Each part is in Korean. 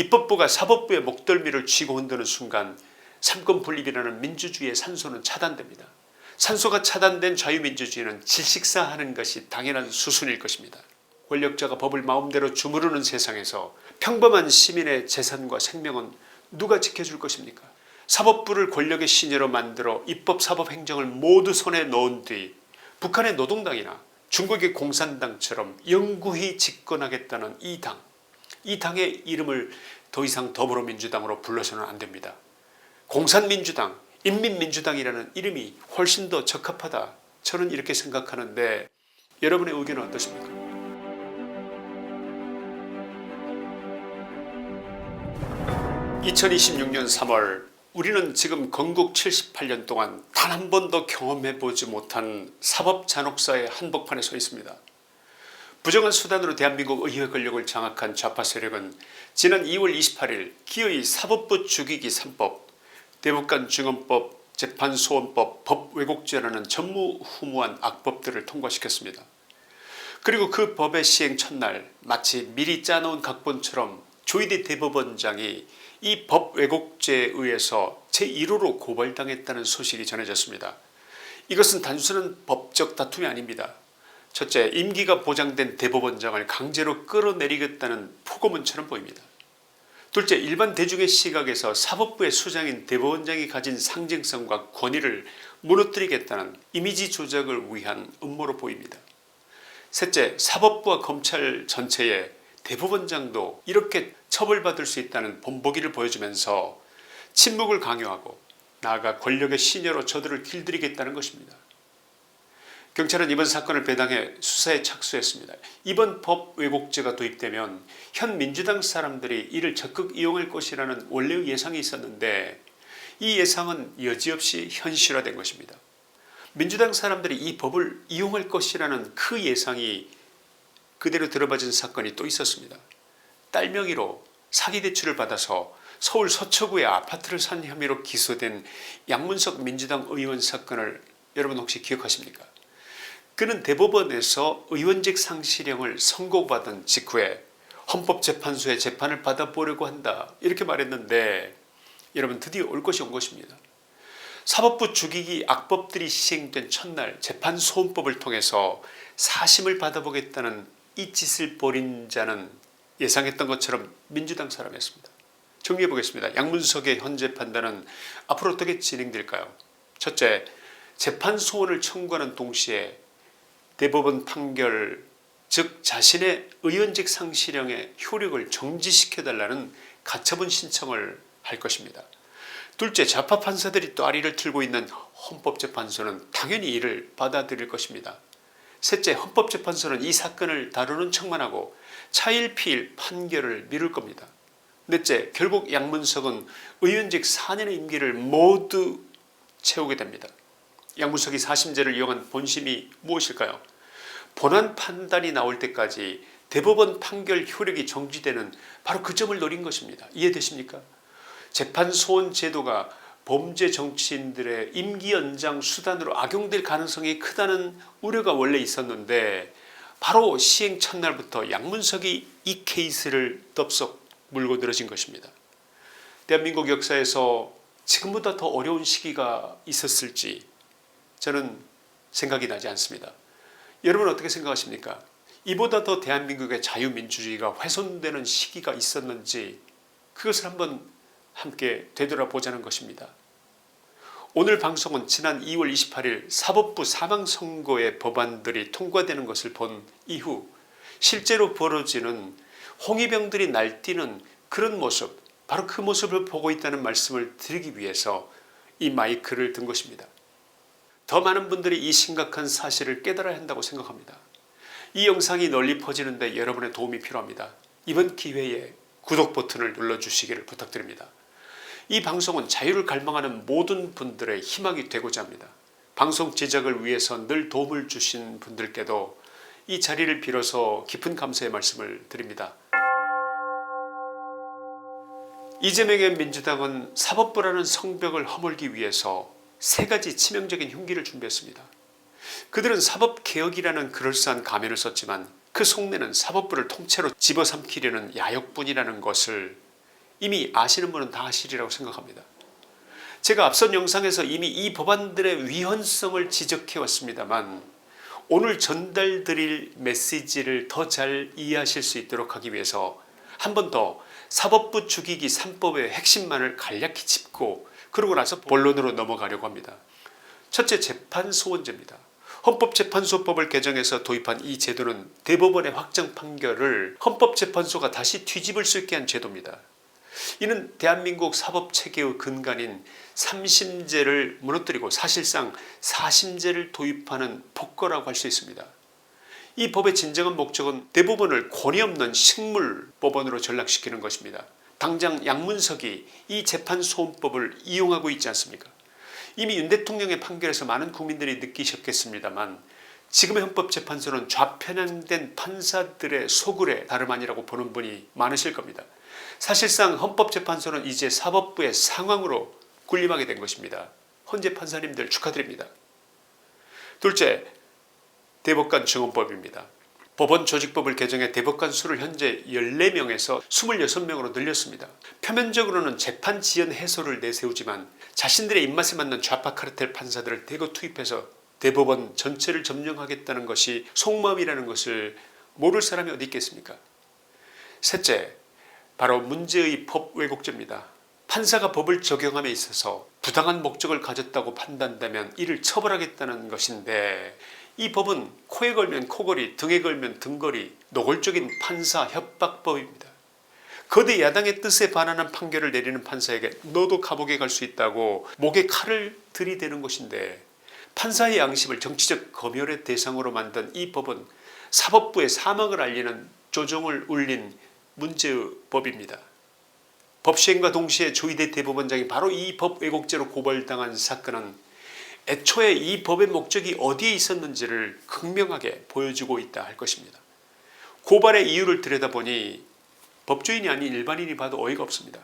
입법부가 사법부의 목덜미를 쥐고 흔드는 순간 삼권 분립이라는 민주주의의 산소는 차단됩니다. 산소가 차단된 자유민주주의는 질식사하는 것이 당연한 수순일 것입니다. 권력자가 법을 마음대로 주무르는 세상에서 평범한 시민의 재산과 생명은 누가 지켜줄 것입니까? 사법부를 권력의 시녀로 만들어 입법 사법 행정을 모두 손에 넣은 뒤 북한의 노동당이나 중국의 공산당처럼 영구히 집권하겠다는 이 당의 이름을 더 이상 더불어민주당으로 불러서는 안됩니다. 공산민주당, 인민민주당이라는 이름이 훨씬 더 적합하다, 저는 이렇게 생각하는데 여러분의 의견은 어떠십니까? (2026년 3월) 우리는 지금 건국 78년 동안 단 한 번도 경험해보지 못한 사법 잔혹사의 한복판에 서 있습니다. 부정한 수단으로 대한민국 의회 권력을 장악한 좌파 세력은 지난 2월 28일 기어이 사법부 죽이기 3법, 대법관증언법, 재판소원법, 법왜곡죄라는 전무후무한 악법들을 통과시켰습니다. 그리고 그 법의 시행 첫날 마치 미리 짜놓은 각본처럼 조희대 대법원장이 이 법왜곡죄에 의해서 제1호로 고발당했다는 소식이 전해졌습니다. 이것은 단순한 법적 다툼이 아닙니다. 첫째, 임기가 보장된 대법원장을 강제로 끌어내리겠다는 포고문처럼 보입니다. 둘째, 일반 대중의 시각에서 사법부의 수장인 대법원장이 가진 상징성과 권위를 무너뜨리겠다는 이미지 조작을 위한 음모로 보입니다. 셋째, 사법부와 검찰 전체에 대법원장도 이렇게 처벌받을 수 있다는 본보기를 보여주면서 침묵을 강요하고 나아가 권력의 시녀로 저들을 길들이겠다는 것입니다. 경찰은 이번 사건을 배당해 수사에 착수했습니다. 이번 법 왜곡죄가 도입되면 현 민주당 사람들이 이를 적극 이용할 것이라는 원래의 예상이 있었는데 이 예상은 여지없이 현실화된 것입니다. 민주당 사람들이 이 법을 이용할 것이라는 그 예상이 그대로 들어맞은 사건이 또 있었습니다. 딸 명의로 사기대출을 받아서 서울 서초구의 아파트를 산 혐의로 기소된 양문석 민주당 의원 사건을 여러분 혹시 기억하십니까? 그는 대법원에서 의원직 상실형을 선고받은 직후에 헌법재판소에 재판을 받아보려고 한다, 이렇게 말했는데 여러분 드디어 올 것이 온 것입니다. 사법부 죽이기 악법들이 시행된 첫날 재판소원법을 통해서 사심을 받아보겠다는 이 짓을 벌인 자는 예상했던 것처럼 민주당 사람이었습니다. 정리해보겠습니다. 양문석의 현재 판단은 앞으로 어떻게 진행될까요? 첫째, 재판소원을 청구하는 동시에 대법원 판결, 즉 자신의 의원직 상실형의 효력을 정지시켜달라는 가처분 신청을 할 것입니다. 둘째, 좌파 판사들이 또 아리를 틀고 있는 헌법재판소는 당연히 이를 받아들일 것입니다. 셋째, 헌법재판소는 이 사건을 다루는 척만 하고 차일피일 판결을 미룰 겁니다. 넷째, 결국 양문석은 의원직 4년의 임기를 모두 채우게 됩니다. 양문석이 사심제를 이용한 본심이 무엇일까요? 본안 판단이 나올 때까지 대법원 판결 효력이 정지되는 바로 그 점을 노린 것입니다. 이해되십니까? 재판소원 제도가 범죄 정치인들의 임기 연장 수단으로 악용될 가능성이 크다는 우려가 원래 있었는데 바로 시행 첫날부터 양문석이 이 케이스를 덥석 물고 늘어진 것입니다. 대한민국 역사에서 지금보다 더 어려운 시기가 있었을지 저는 생각이 나지 않습니다. 여러분은 어떻게 생각하십니까? 이보다 더 대한민국의 자유민주주의가 훼손되는 시기가 있었는지 그것을 한번 함께 되돌아보자는 것입니다. 오늘 방송은 지난 2월 28일 사법부 사망선고의 법안들이 통과되는 것을 본 이후 실제로 벌어지는 홍위병들이 날뛰는 그런 모습, 바로 그 모습을 보고 있다는 말씀을 드리기 위해서 이 마이크를 든 것입니다. 더 많은 분들이 이 심각한 사실을 깨달아야 한다고 생각합니다. 이 영상이 널리 퍼지는데 여러분의 도움이 필요합니다. 이번 기회에 구독 버튼을 눌러주시기를 부탁드립니다. 이 방송은 자유를 갈망하는 모든 분들의 희망이 되고자 합니다. 방송 제작을 위해서 늘 도움을 주신 분들께도 이 자리를 빌어서 깊은 감사의 말씀을 드립니다. 이재명의 민주당은 사법부라는 성벽을 허물기 위해서 세 가지 치명적인 흉기를 준비했습니다. 그들은 사법개혁이라는 그럴싸한 가면을 썼지만 그 속내는 사법부를 통째로 집어삼키려는 야욕뿐이라는 것을 이미 아시는 분은 다 아시리라고 생각합니다. 제가 앞선 영상에서 이미 이 법안들의 위헌성을 지적해 왔습니다만 오늘 전달드릴 메시지를 더 잘 이해하실 수 있도록 하기 위해서 한 번 더 사법부 죽이기 3법의 핵심만을 간략히 짚고 그러고 나서 본론으로 넘어가려고 합니다. 첫째, 재판소원제입니다. 헌법재판소법을 개정해서 도입한 이 제도는 대법원의 확정 판결을 헌법재판소가 다시 뒤집을 수 있게 한 제도입니다. 이는 대한민국 사법체계의 근간인 3심제를 무너뜨리고 사실상 4심제를 도입하는 폭거라고 할 수 있습니다. 이 법의 진정한 목적은 대법원을 권위 없는 식물법원으로 전락시키는 것입니다. 당장 양문석이 이 재판소원법을 이용하고 있지 않습니까? 이미 윤 대통령의 판결에서 많은 국민들이 느끼셨겠습니다만 지금의 헌법재판소는 좌편향된 판사들의 소굴의 다름 아니라고 보는 분이 많으실 겁니다. 사실상 헌법재판소는 이제 사법부의 상황으로 군림하게 된 것입니다. 헌재 판사님들 축하드립니다. 둘째, 대법관 증언법입니다. 법원 조직법을 개정해 대법관 수를 현재 14명에서 26명으로 늘렸습니다. 표면적으로는 재판 지연 해소를 내세우지만 자신들의 입맛에 맞는 좌파 카르텔 판사들을 대거 투입해서 대법원 전체를 점령하겠다는 것이 속마음이라는 것을 모를 사람이 어디 있겠습니까? 셋째, 바로 문제의 법 왜곡죄입니다. 판사가 법을 적용함에 있어서 부당한 목적을 가졌다고 판단되면 이를 처벌하겠다는 것인데 이 법은 코에 걸면 코걸이, 등에 걸면 등걸이, 노골적인 판사 협박법입니다. 거대 야당의 뜻에 반하는 판결을 내리는 판사에게 너도 감옥에 갈 수 있다고 목에 칼을 들이대는 것인데 판사의 양심을 정치적 검열의 대상으로 만든 이 법은 사법부의 사망을 알리는 조종을 울린 문제의 법입니다. 법 시행과 동시에 조희대 대법원장이 바로 이 법 왜곡죄로 고발당한 사건은 애초에 이 법의 목적이 어디에 있었는지를 극명하게 보여주고 있다 할 것입니다. 고발의 이유를 들여다보니 법조인이 아닌 일반인이 봐도 어이가 없습니다.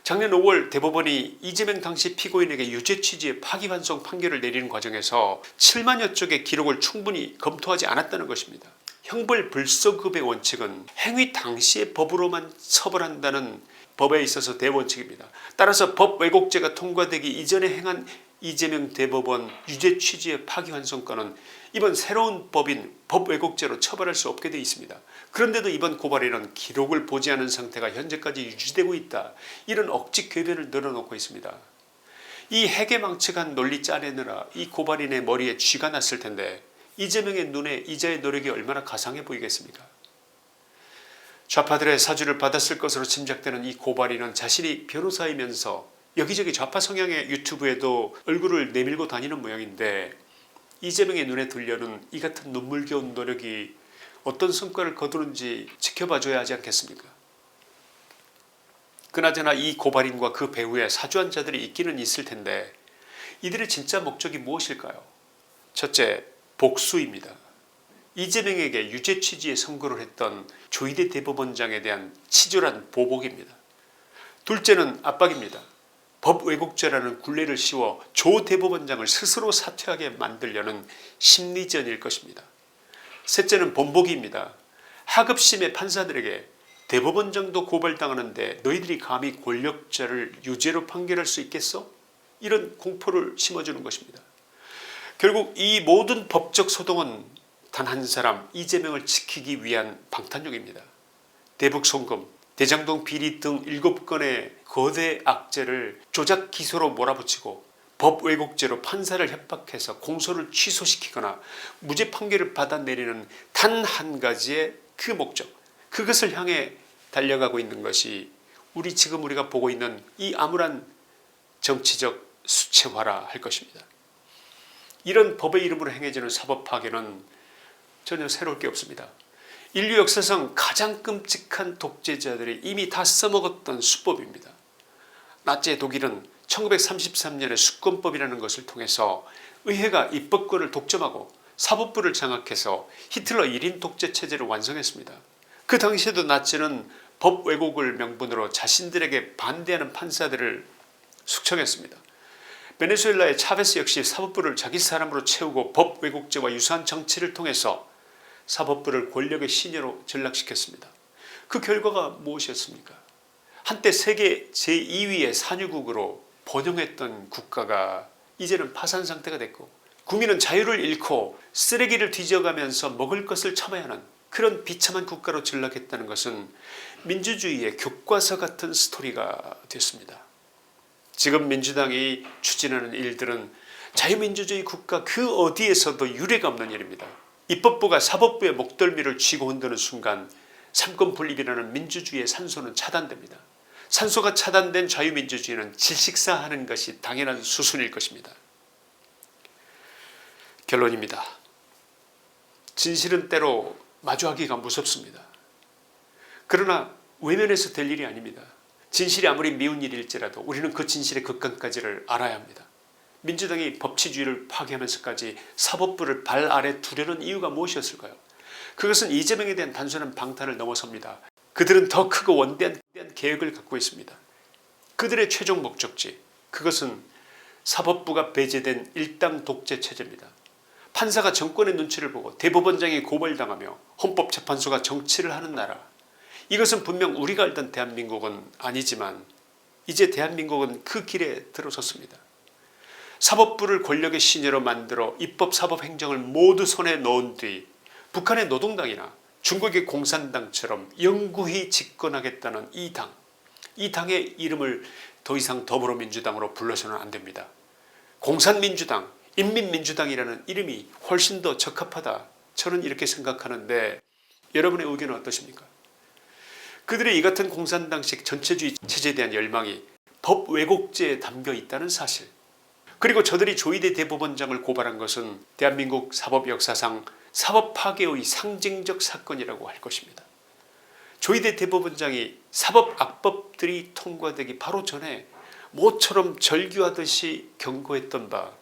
작년 5월 대법원이 이재명 당시 피고인에게 유죄 취지의 파기환송 판결을 내리는 과정에서 7만여 쪽의 기록을 충분히 검토하지 않았다는 것입니다. 형벌불소급의 원칙은 행위 당시의 법으로만 처벌한다는 법에 있어서 대원칙입니다. 따라서 법 왜곡죄가 통과되기 이전에 행한 이재명 대법원 유죄 취지의 파기환송건은 이번 새로운 법인 법 왜곡죄로 처벌할 수 없게 되어 있습니다. 그런데도 이번 고발에는 기록을 보지 않은 상태가 현재까지 유지되고 있다. 이런 억지 궤변을 늘어놓고 있습니다. 이 해괴망측한 논리 짜내느라 이 고발인의 머리에 쥐가 났을 텐데 이재명의 눈에 이자의 노력이 얼마나 가상해 보이겠습니까? 좌파들의 사주를 받았을 것으로 짐작되는 이 고발인은 자신이 변호사이면서 여기저기 좌파 성향의 유튜브에도 얼굴을 내밀고 다니는 모양인데 이재명의 눈에 들려는 이 같은 눈물겨운 노력이 어떤 성과를 거두는지 지켜봐줘야 하지 않겠습니까? 그나저나 이 고발인과 그 배후에 사주한 자들이 있기는 있을 텐데 이들의 진짜 목적이 무엇일까요? 첫째, 복수입니다. 이재명에게 유죄 취지의 선고를 했던 조희대 대법원장에 대한 치졸한 보복입니다. 둘째는 압박입니다. 법 왜곡죄라는 굴레를 씌워 조 대법원장을 스스로 사퇴하게 만들려는 심리전일 것입니다. 셋째는 본보기입니다. 하급심의 판사들에게 대법원장도 고발당하는데 너희들이 감히 권력자를 유죄로 판결할 수 있겠어? 이런 공포를 심어주는 것입니다. 결국 이 모든 법적 소동은 단 한 사람 이재명을 지키기 위한 방탄용입니다. 대북송금, 대장동 비리 등 7건의 거대 악재를 조작 기소로 몰아붙이고 법 왜곡죄로 판사를 협박해서 공소를 취소시키거나 무죄 판결을 받아내리는 단 한 가지의 그 목적, 그것을 향해 달려가고 있는 것이 지금 우리가 보고 있는 이 암울한 정치적 수채화라 할 것입니다. 이런 법의 이름으로 행해지는 사법 파괴는 전혀 새로울 게 없습니다. 인류 역사상 가장 끔찍한 독재자들이 이미 다 써먹었던 수법입니다. 나치의 독일은 1933년에 수권법이라는 것을 통해서 의회가 입법권을 독점하고 사법부를 장악해서 히틀러 1인 독재 체제를 완성했습니다. 그 당시에도 나치는 법 왜곡을 명분으로 자신들에게 반대하는 판사들을 숙청했습니다. 베네수엘라의 차베스 역시 사법부를 자기 사람으로 채우고 법 왜곡죄와 유사한 정치를 통해서 사법부를 권력의 시녀로 전락시켰습니다. 그 결과가 무엇이었습니까? 한때 세계 제2위의 산유국으로 번영했던 국가가 이제는 파산 상태가 됐고 국민은 자유를 잃고 쓰레기를 뒤져가면서 먹을 것을 참아야 하는 그런 비참한 국가로 전락했다는 것은 민주주의의 교과서 같은 스토리가 됐습니다. 지금 민주당이 추진하는 일들은 자유민주주의 국가 그 어디에서도 유례가 없는 일입니다. 입법부가 사법부의 목덜미를 쥐고 흔드는 순간 삼권분립이라는 민주주의의 산소는 차단됩니다. 산소가 차단된 자유민주주의는 질식사하는 것이 당연한 수순일 것입니다. 결론입니다. 진실은 때로 마주하기가 무섭습니다. 그러나 외면해서 될 일이 아닙니다. 진실이 아무리 미운 일일지라도 우리는 그 진실의 극강까지를 알아야 합니다. 민주당이 법치주의를 파괴하면서까지 사법부를 발 아래 두려는 이유가 무엇이었을까요? 그것은 이재명에 대한 단순한 방탄을 넘어섭니다. 그들은 더 크고 원대한 계획을 갖고 있습니다. 그들의 최종 목적지, 그것은 사법부가 배제된 일당 독재 체제입니다. 판사가 정권의 눈치를 보고 대법원장이 고발당하며 헌법재판소가 정치를 하는 나라, 이것은 분명 우리가 알던 대한민국은 아니지만 이제 대한민국은 그 길에 들어섰습니다. 사법부를 권력의 시녀로 만들어 입법사법행정을 모두 손에 넣은 뒤 북한의 노동당이나 중국의 공산당처럼 영구히 집권하겠다는 이 당의 이름을 더 이상 더불어민주당으로 불러서는 안됩니다. 공산민주당, 인민민주당이라는 이름이 훨씬 더 적합하다, 저는 이렇게 생각하는데 여러분의 의견은 어떠십니까? 그들의 이 같은 공산당식 전체주의 체제에 대한 열망이 법 왜곡죄에 담겨 있다는 사실, 그리고 저들이 조희대 대법원장을 고발한 것은 대한민국 사법 역사상 사법 파괴의 상징적 사건이라고 할 것입니다. 조희대 대법원장이 사법 악법들이 통과되기 바로 전에 모처럼 절규하듯이 경고했던 바,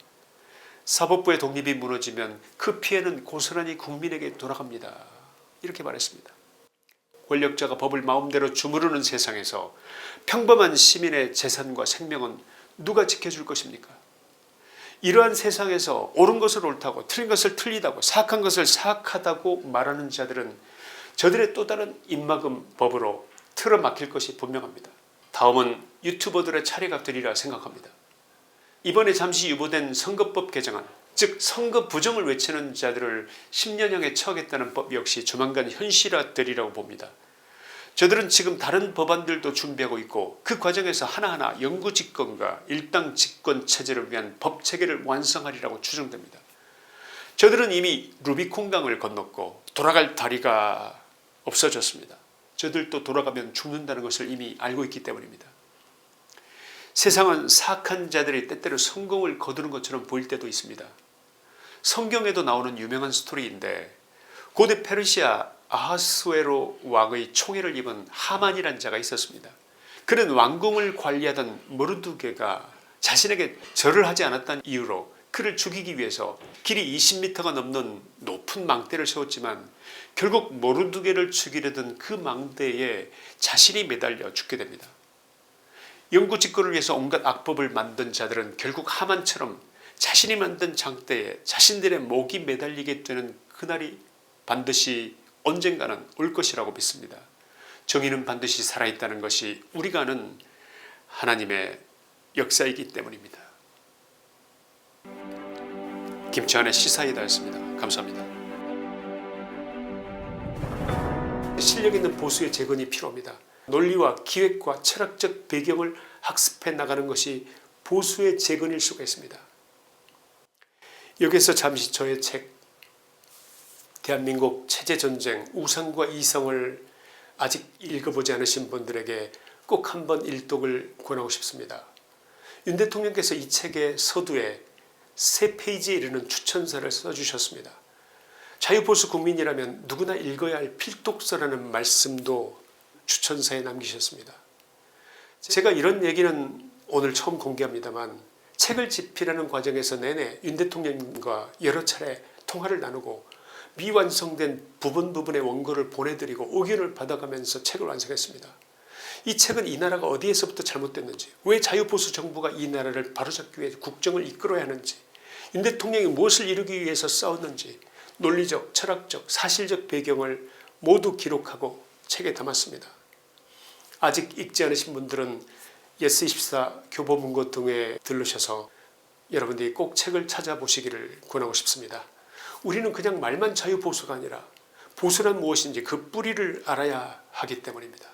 사법부의 독립이 무너지면 그 피해는 고스란히 국민에게 돌아갑니다, 이렇게 말했습니다. 권력자가 법을 마음대로 주무르는 세상에서 평범한 시민의 재산과 생명은 누가 지켜줄 것입니까? 이러한 세상에서 옳은 것을 옳다고 틀린 것을 틀리다고 사악한 것을 사악하다고 말하는 자들은 저들의 또 다른 입막음 법으로 틀어막힐 것이 분명합니다. 다음은 유튜버들의 차례가 되리라 생각합니다. 이번에 잠시 유보된 선거법 개정안, 즉 선거 부정을 외치는 자들을 10년형에 처하겠다는 법 역시 조만간 현실화되리라고 봅니다. 저들은 지금 다른 법안들도 준비하고 있고 그 과정에서 하나하나 영구집권과 일당 집권 체제를 위한 법체계를 완성하리라고 추정됩니다. 저들은 이미 루비콘강을 건넜고 돌아갈 다리가 없어졌습니다. 저들도 돌아가면 죽는다는 것을 이미 알고 있기 때문입니다. 세상은 사악한 자들이 때때로 성공을 거두는 것처럼 보일 때도 있습니다. 성경에도 나오는 유명한 스토리인데 고대 페르시아 아하스웨로 왕의 총애를 입은 하만이라는 자가 있었습니다. 그는 왕궁을 관리하던 모르두게가 자신에게 절을 하지 않았다는 이유로 그를 죽이기 위해서 길이 20m가 넘는 높은 망대를 세웠지만 결국 모르두게를 죽이려던 그 망대에 자신이 매달려 죽게 됩니다. 영구집권을 위해서 온갖 악법을 만든 자들은 결국 하만처럼 자신이 만든 장대에 자신들의 목이 매달리게 되는 그날이 반드시 언젠가는 올 것이라고 믿습니다. 정의는 반드시 살아있다는 것이 우리가 아는 하나님의 역사이기 때문입니다. 김치환의 시사이다였습니다. 감사합니다. 실력 있는 보수의 재건이 필요합니다. 논리와 기획과 철학적 배경을 학습해 나가는 것이 보수의 재건일 수가 있습니다. 여기서 잠시 저의 책 대한민국 체제전쟁 우상과 이성을 아직 읽어보지 않으신 분들에게 꼭 한번 일독을 권하고 싶습니다. 윤 대통령께서 이 책의 서두에 3페이지에 이르는 추천서를 써주셨습니다. 자유보수 국민이라면 누구나 읽어야 할 필독서라는 말씀도 추천서에 남기셨습니다. 제가 이런 얘기는 오늘 처음 공개합니다만 책을 집필하는 과정에서 내내 윤 대통령과 여러 차례 통화를 나누고 미완성된 부분의 원고를 보내드리고 의견을 받아가면서 책을 완성했습니다. 이 책은 이 나라가 어디에서부터 잘못됐는지, 왜 자유보수 정부가 이 나라를 바로잡기 위해 국정을 이끌어야 하는지, 윤 대통령이 무엇을 이루기 위해서 싸웠는지 논리적, 철학적, 사실적 배경을 모두 기록하고 책에 담았습니다. 아직 읽지 않으신 분들은 예스24 교보문고 등에 들르셔서 여러분들이 꼭 책을 찾아보시기를 권하고 싶습니다. 우리는 그냥 말만 자유보수가 아니라 보수란 무엇인지 그 뿌리를 알아야 하기 때문입니다.